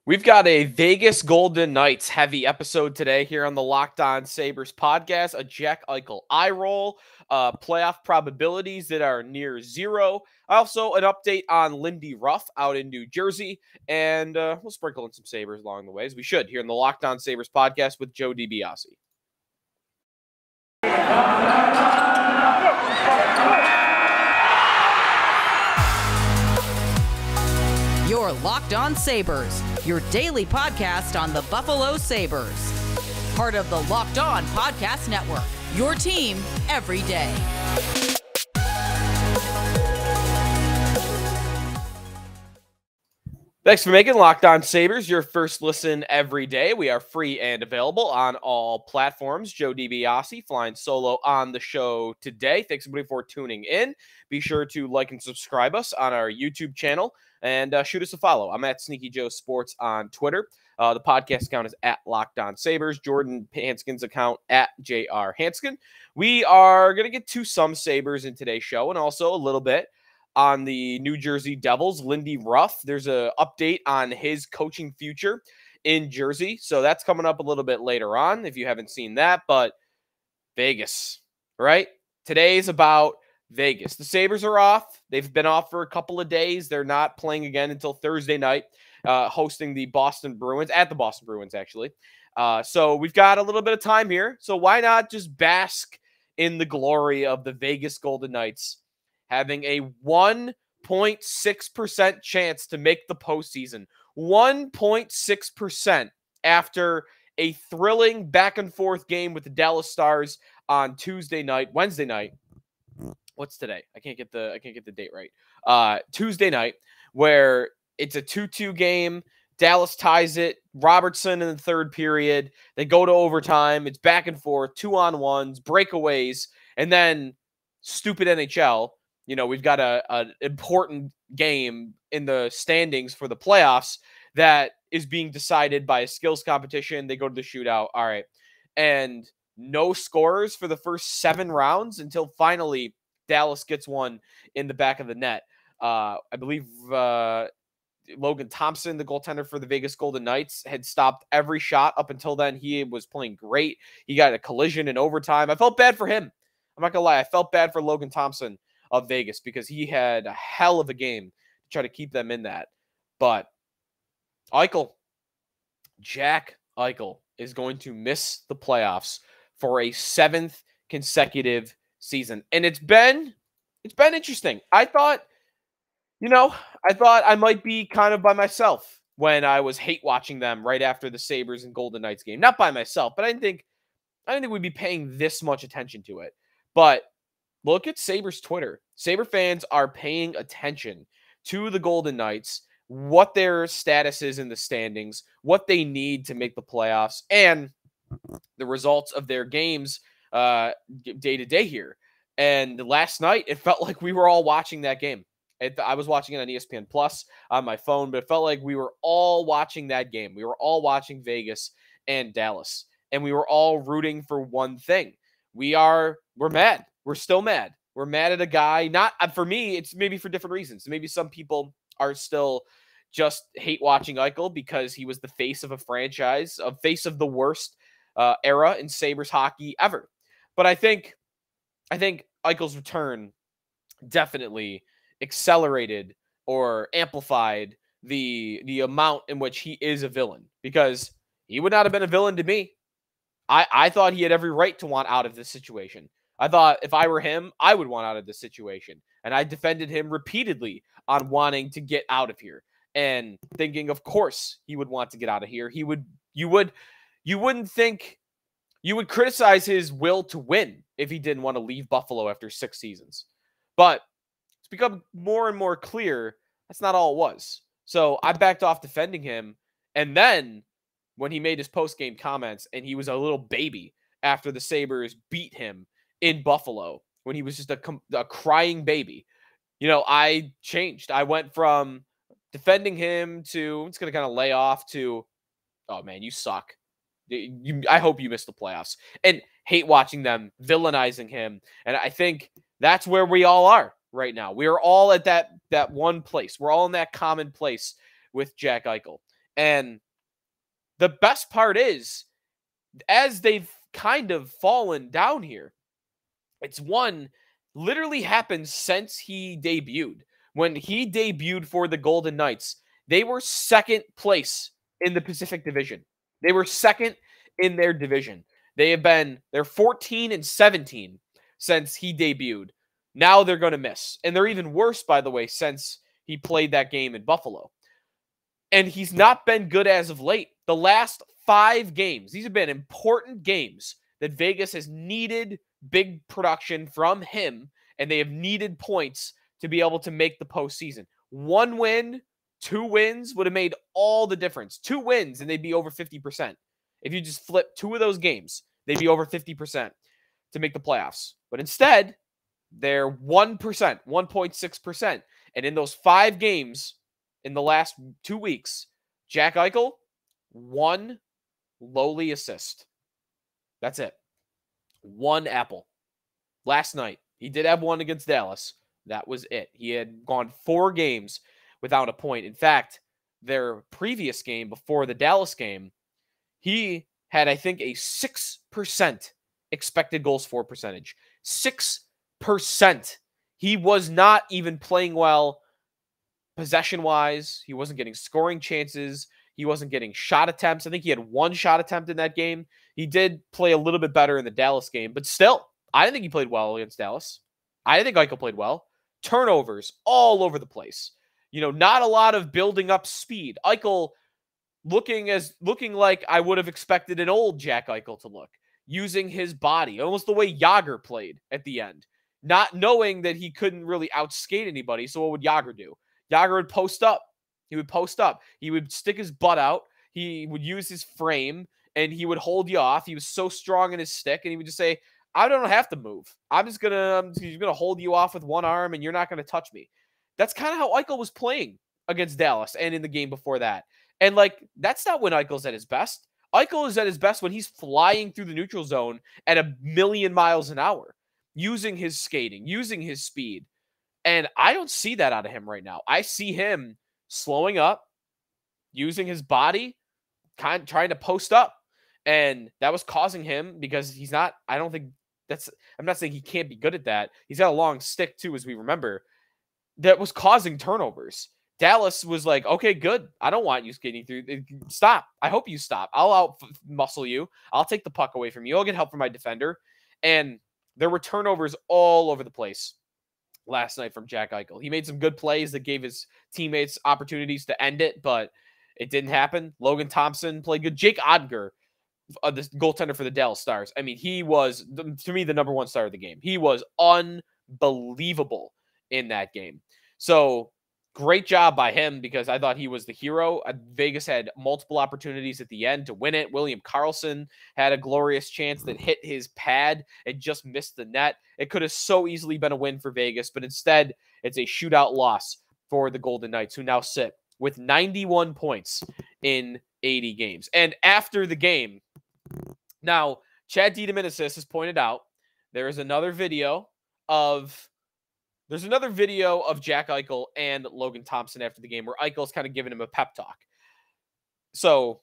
We've got a Vegas Golden Knights heavy episode today here on the Locked On Sabres podcast. A Jack Eichel eye roll, playoff probabilities that are near zero. Also, an update on Lindy Ruff out in New Jersey. And we'll sprinkle in some Sabres along the way, as we should, here in the Locked On Sabres podcast with Joe DiBiase. You're Locked On Sabres, your daily podcast on the Buffalo Sabres. Part of the Locked On Podcast Network, your team every day. Thanks for making Locked On Sabres your first listen every day. We are free and available on all platforms. Joe DiBiase flying solo on the show today. Thanks everybody for tuning in. Be sure to like and subscribe us on our YouTube channel and shoot us a follow. I'm at Sneaky Joe Sports on Twitter. The podcast account is at Locked On Sabres. Jordan Hanskin's account at JR Hanskin. We are going to get to some Sabres in today's show and also a little bit on the New Jersey Devils. Lindy Ruff, there's an update on his coaching future in Jersey. So that's coming up a little bit later on if you haven't seen that. But Vegas, right? Today's about Vegas. The Sabres are off. They've been off for a couple of days. They're not playing again until Thursday night, hosting the Boston Bruins, at the Boston Bruins, actually. So we've got a little bit of time here. So why not just bask in the glory of the Vegas Golden Knights having a 1.6% chance to make the postseason. 1.6% after a thrilling back-and-forth game with the Dallas Stars on Wednesday night. What's today? I can't get the date right. Tuesday night, where it's a 2-2 game. Dallas ties it. Robertson in the third period. They go to overtime. It's back and forth, 2-on-1s, breakaways, and then stupid NHL. You know, we've got an important game in the standings for the playoffs that is being decided by a skills competition. They go to the shootout. All right. And no scorers for the first 7 rounds until finally Dallas gets one in the back of the net. I believe Logan Thompson, the goaltender for the Vegas Golden Knights, had stopped every shot up until then. He was playing great. He got a collision in overtime. I felt bad for him. I'm not going to lie. I felt bad for Logan Thompson of Vegas because he had a hell of a game to try to keep them in that. But Jack Eichel is going to miss the playoffs for a 7th consecutive season. And it's been interesting. I thought I might be kind of by myself when I was hate watching them right after the Sabres and Golden Knights game. Not by myself, but I didn't think we'd be paying this much attention to it. But look at Sabres Twitter. Sabre fans are paying attention to the Golden Knights, what their status is in the standings, what they need to make the playoffs, and the results of their games day to day here. And last night, it felt like we were all watching that game. I was watching it on ESPN Plus on my phone, but it felt like we were all watching that game. We were all watching Vegas and Dallas, and we were all rooting for one thing. We're mad. We're still mad. We're mad at a guy. Not for me, it's maybe for different reasons. Maybe some people are still just hate watching Eichel because he was the face of a franchise, a face of the worst era in Sabres hockey ever. But I think Eichel's return definitely accelerated or amplified the amount in which he is a villain, because he would not have been a villain to me. I thought he had every right to want out of this situation. I thought if I were him, I would want out of this situation. And I defended him repeatedly on wanting to get out of here and thinking, of course, he would want to get out of here. You wouldn't think, you would criticize his will to win if he didn't want to leave Buffalo after 6 seasons. But it's become more and more clear that's not all it was. So I backed off defending him. And then when he made his post-game comments and he was a little baby after the Sabres beat him in Buffalo, when he was just a crying baby, I changed. I went from defending him to, it's going to kind of lay off, to, oh man, you suck. I hope you miss the playoffs, and hate watching them, villainizing him. And I think that's where we all are right now. We are all at that one place. We're all in that common place with Jack Eichel. And the best part is, as they've kind of fallen down here, it's literally happened since he debuted. When he debuted for the Golden Knights, they were second place in the Pacific Division. They were second in their division. They're 14-17 since he debuted. Now they're going to miss. And they're even worse, by the way, since he played that game in Buffalo. And he's not been good as of late. The last 5 games, these have been important games that Vegas has needed big production from him, and they have needed points to be able to make the postseason. 1 win, 2 wins would have made all the difference. 2 wins, and they'd be over 50%. If you just flip 2 of those games, they'd be over 50% to make the playoffs. But instead, they're 1%, 1.6%. And in those 5 games in the last 2 weeks, Jack Eichel, 1 lowly assist. That's it. 1 apple. Last night, he did have 1 against Dallas. That was it. He had gone 4 games without a point. In fact, their previous game before the Dallas game, he had, I think, a 6% expected goals for percentage. 6%. He was not even playing well possession-wise. He wasn't getting scoring chances. He wasn't getting shot attempts. I think he had 1 shot attempt in that game. He did play a little bit better in the Dallas game, but still, I didn't think he played well against Dallas. I didn't think Eichel played well. Turnovers all over the place. Not a lot of building up speed. Eichel looking like I would have expected an old Jack Eichel to look, using his body, almost the way Jágr played at the end, not knowing that he couldn't really outskate anybody. So what would Jágr do? Jágr would post up. He would post up. He would stick his butt out. He would use his frame, and he would hold you off. He was so strong in his stick, and he would just say, I don't have to move. He's gonna hold you off with 1 arm, and you're not gonna touch me. That's kind of how Eichel was playing against Dallas and in the game before that. And that's not when Eichel's at his best. Eichel is at his best when he's flying through the neutral zone at 1,000,000 miles an hour, using his skating, using his speed. And I don't see that out of him right now. I see him slowing up, using his body, trying to post up. And that was causing him, because I'm not saying he can't be good at that. He's got a long stick too, as we remember. That was causing turnovers. Dallas was like, okay, good. I don't want you skating through. Stop. I hope you stop. I'll out-muscle you. I'll take the puck away from you. I'll get help from my defender. And there were turnovers all over the place last night from Jack Eichel. He made some good plays that gave his teammates opportunities to end it, but it didn't happen. Logan Thompson played good. Jake Oettinger, the goaltender for the Dallas Stars. I mean, he was, to me, the number 1 star of the game. He was unbelievable in that game. So great job by him, because I thought he was the hero. Vegas had multiple opportunities at the end to win it. William Karlsson had a glorious chance that hit his pad and just missed the net. It could have so easily been a win for Vegas, but instead it's a shootout loss for the Golden Knights, who now sit with 91 points in 80 games. And after the game, now Chad DiBiase has pointed out there's another video of Jack Eichel and Logan Thompson after the game, where Eichel's kind of giving him a pep talk. So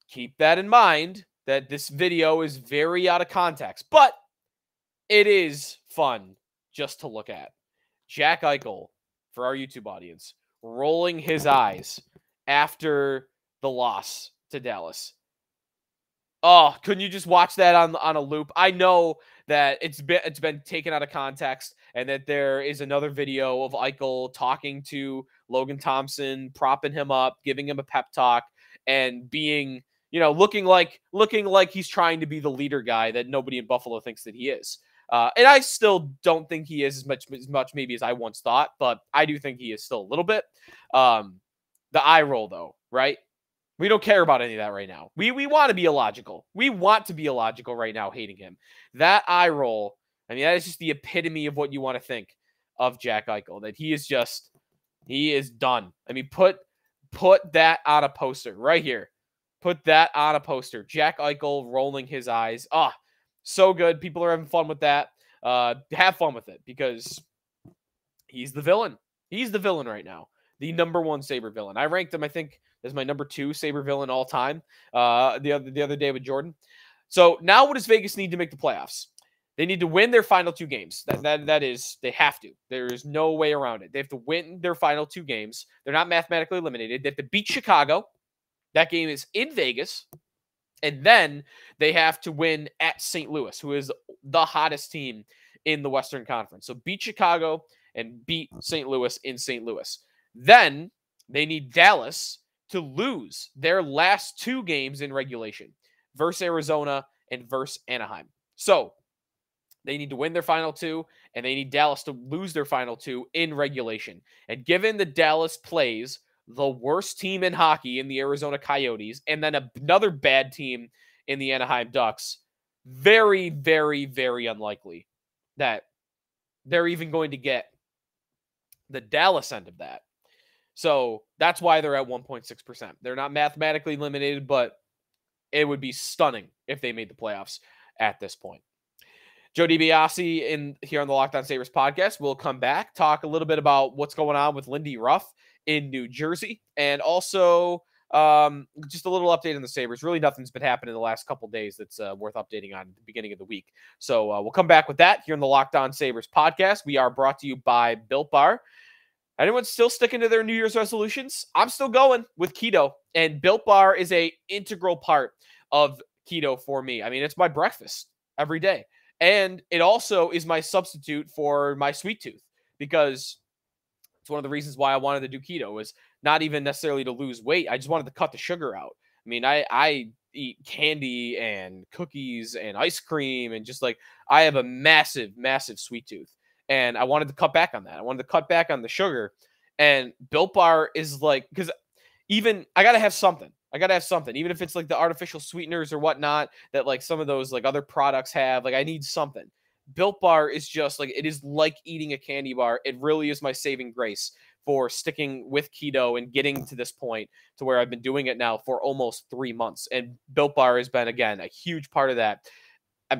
keep that in mind, that this video is very out of context, but it is fun just to look at. Jack Eichel, for our YouTube audience, rolling his eyes after the loss to Dallas. Oh, couldn't you just watch that on a loop? I know that it's been taken out of context, and that there is another video of Eichel talking to Logan Thompson, propping him up, giving him a pep talk, and being, looking like he's trying to be the leader guy that nobody in Buffalo thinks that he is. And I still don't think he is as much maybe as I once thought, but I do think he is still a little bit. The eye roll, though, right? We don't care about any of that right now. We want to be illogical. We want to be illogical right now, hating him. That eye roll, I mean, that is just the epitome of what you want to think of Jack Eichel, that he is done. I mean, put that on a poster right here. Put that on a poster. Jack Eichel rolling his eyes. Ah, so good. People are having fun with that. Have fun with it, because he's the villain. He's the villain right now. The number 1 Sabre villain. I ranked him, I think, as my number 2 Sabre villain all time the other day with Jordan. So now what does Vegas need to make the playoffs? They need to win their final 2 games. That is, they have to. There is no way around it. They have to win their final 2 games. They're not mathematically eliminated. They have to beat Chicago. That game is in Vegas. And then they have to win at St. Louis, who is the hottest team in the Western Conference. So beat Chicago and beat St. Louis in St. Louis. Then they need Dallas to lose their last 2 games in regulation versus Arizona and versus Anaheim. So they need to win their final 2, and they need Dallas to lose their final 2 in regulation. And given that Dallas plays the worst team in hockey in the Arizona Coyotes, and then another bad team in the Anaheim Ducks, very, very, very unlikely that they're even going to get the Dallas end of that. So that's why they're at 1.6%. They're not mathematically eliminated, but it would be stunning if they made the playoffs at this point. Joe DiBiase here on the Locked On Sabres podcast. We'll come back, talk a little bit about what's going on with Lindy Ruff in New Jersey, and also just a little update on the Sabres. Really nothing's been happening in the last couple days that's worth updating on at the beginning of the week. So we'll come back with that here on the Locked On Sabres podcast. We are brought to you by Built Bar. Anyone still sticking to their New Year's resolutions? I'm still going with keto, and Built Bar is a integral part of keto for me. I mean, it's my breakfast every day. And it also is my substitute for my sweet tooth, because it's one of the reasons why I wanted to do keto, is not even necessarily to lose weight. I just wanted to cut the sugar out. I mean, I eat candy and cookies and ice cream, and just like, I have a massive, massive sweet tooth, and I wanted to cut back on that. I wanted to cut back on the sugar, and Built Bar is like, because even I got to have something. I got to have something, even if it's like the artificial sweeteners or whatnot that like some of those like other products have. Like, I need something. Built Bar is just like, it is like eating a candy bar. It really is my saving grace for sticking with keto and getting to this point to where I've been doing it now for almost 3 months. And Built Bar has been, again, a huge part of that.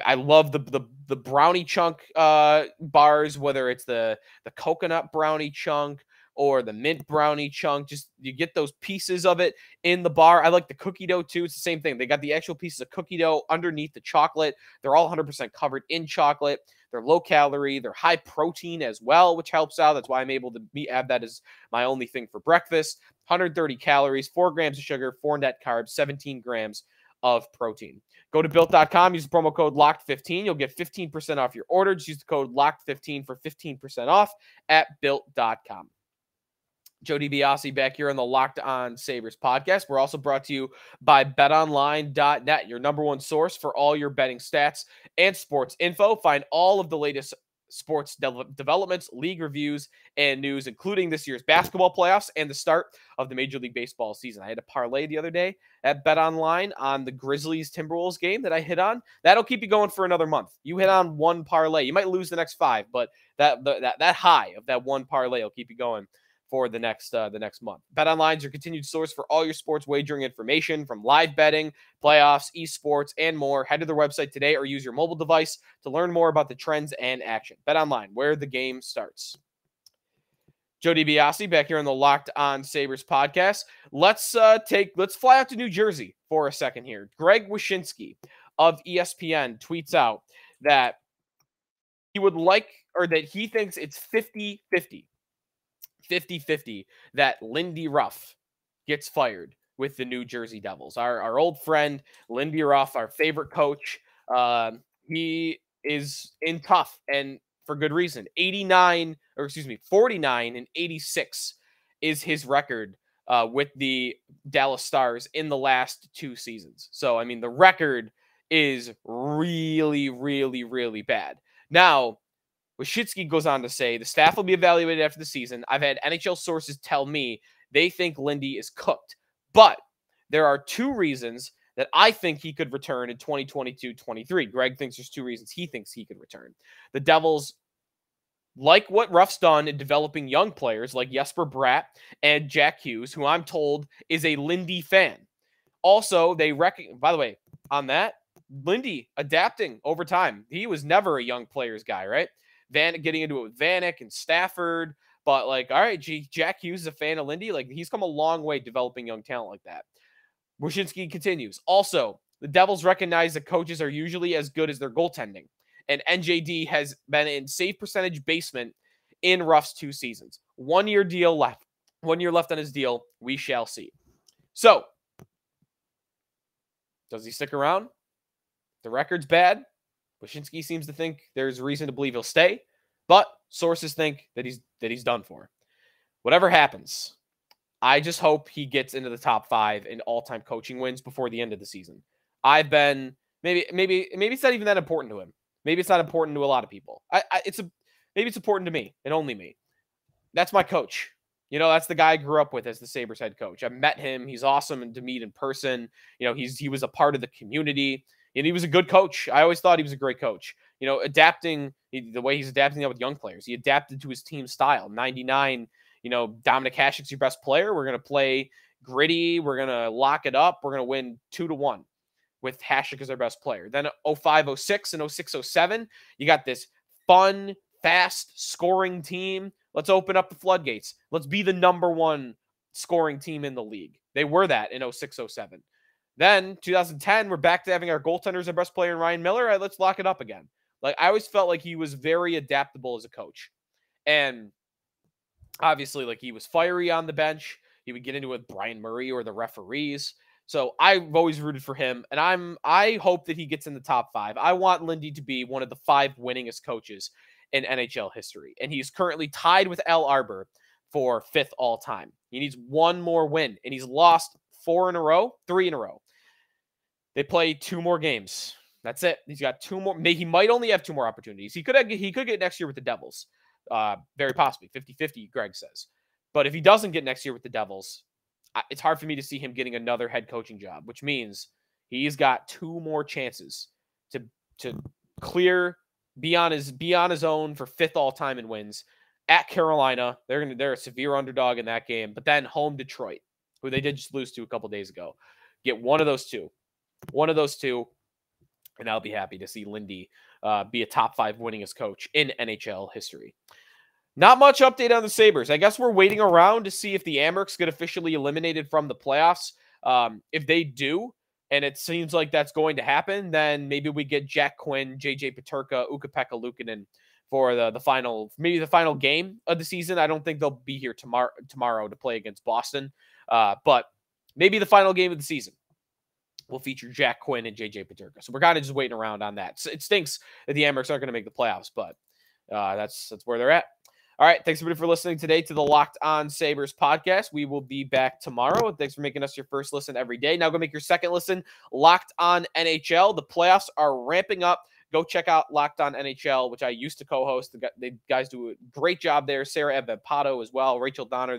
I love the brownie chunk bars, whether it's the coconut brownie chunk or the mint brownie chunk. Just, you get those pieces of it in the bar. I like the cookie dough too. It's the same thing. They got the actual pieces of cookie dough underneath the chocolate. They're all 100% covered in chocolate. They're low calorie. They're high protein as well, which helps out. That's why I'm able to add that as my only thing for breakfast. 130 calories, 4 grams of sugar, 4 net carbs, 17 grams of protein. Go to built.com, use the promo code LOCKED15. You'll get 15% off your order. Just use the code LOCKED15 for 15% off at built.com. Joe DiBiase back here on the Locked On Sabres podcast. We're also brought to you by betonline.net, your number one source for all your betting stats and sports info. Find all of the latest sports developments, league reviews, and news, including this year's basketball playoffs and the start of the Major League Baseball season. I had a parlay the other day at BetOnline on the Grizzlies-Timberwolves game that I hit on. That'll keep you going for another month. You hit on one parlay. You might lose the next 5, but that high of that one parlay will keep you going for the next month. BetOnline is your continued source for all your sports wagering information, from live betting, playoffs, esports, and more. Head to their website today or use your mobile device to learn more about the trends and action. BetOnline, where the game starts. Joe DiBiase back here on the Locked On Sabres podcast. Let's fly out to New Jersey for a second here. Greg Wyshynski of ESPN tweets out that he would like, or that he thinks it's 50-50 that Lindy Ruff gets fired with the New Jersey Devils. Our old friend, Lindy Ruff, our favorite coach, he is in tough, and for good reason. 49 and 86 is his record with the Dallas Stars in the last 2 seasons. So, I mean, the record is really, really, really bad. Now, Wyshynski goes on to say the staff will be evaluated after the season. I've had NHL sources tell me they think Lindy is cooked, but there are 2 reasons that I think he could return in 2022-23. Greg thinks there's 2 reasons he thinks he could return. The Devils like what Ruff's done in developing young players like Jesper Bratt and Jack Hughes, who I'm told is a Lindy fan. Also, they reckon, by the way, on that, Lindy adapting over time. He was never a young players guy, right? Getting into it with Vanek and Stafford, But like, all right, Jack Hughes is a fan of Lindy. Like, he's come a long way developing young talent like that. Wyshynski continues. Also, the Devils recognize that coaches are usually as good as their goaltending. And NJD has been in save percentage basement in Ruff's 2 seasons. 1 year deal left. 1 year left on his deal. We shall see. So, does he stick around? The record's bad. Wyshynski seems to think there's reason to believe he'll stay, but sources think that he's done for. Whatever happens, I just hope he gets into the top 5 in all-time coaching wins before the end of the season. I've been maybe it's not even that important to him. Maybe it's not important to a lot of people. Maybe it's important to me and only me. That's my coach. You know, that's the guy I grew up with as the Sabres head coach. I met him. He's awesome to meet in person. You know, he was a part of the community, and he was a good coach. I always thought he was a great coach. You know, the way he's adapting that with young players. He adapted to his team style. 99, you know, Dominic Hasek's your best player. We're going to play gritty. We're going to lock it up. We're going to win 2-1 with Hasek as our best player. Then 05, 06, and 06, 07, you got this fun, fast scoring team. Let's open up the floodgates. Let's be the number 1 scoring team in the league. They were that in 06, 07. Then 2010, we're back to having our goaltenders and best player in Ryan Miller. All right, let's lock it up again. Like, I always felt like he was very adaptable as a coach. And obviously, like, he was fiery on the bench. He would get into it with Brian Murray or the referees. So I've always rooted for him, and I hope that he gets in the top 5. I want Lindy to be one of the 5 winningest coaches in NHL history, and he's currently tied with Al Arbor for 5th all time. He needs 1 more win, and he's lost 3 in a row. They play 2 more games. That's it. He's got 2 more. He might only have 2 more opportunities. He could get next year with the Devils. Very possibly 50-50, Greg says. But if he doesn't get next year with the Devils, it's hard for me to see him getting another head coaching job, which means he's got 2 more chances to clear, be on his own for 5th all time in wins at Carolina. They're a severe underdog in that game, but then home Detroit, who they did just lose to a couple days ago. Get one of those two, and I'll be happy to see Lindy be a top 5 winningest coach in NHL history. Not much update on the Sabres. I guess we're waiting around to see if the Amerks get officially eliminated from the playoffs. If they do, and it seems like that's going to happen, then maybe we get Jack Quinn, JJ Peterka, Ukko-Pekka Luukkonen for the final game of the season. I don't think they'll be here tomorrow to play against Boston, but maybe the final game of the season will feature Jack Quinn and JJ Peterka. So we're kind of just waiting around on that. So it stinks that the Amerks aren't going to make the playoffs, but that's where they're at. All right, thanks everybody for listening today to the Locked On Sabres podcast. We will be back tomorrow. Thanks for making us your first listen every day. Now go make your second listen, Locked On NHL. The playoffs are ramping up. Go check out Locked On NHL, which I used to co-host. The guys do a great job there. Sarah Evapato as well, Rachel Donner.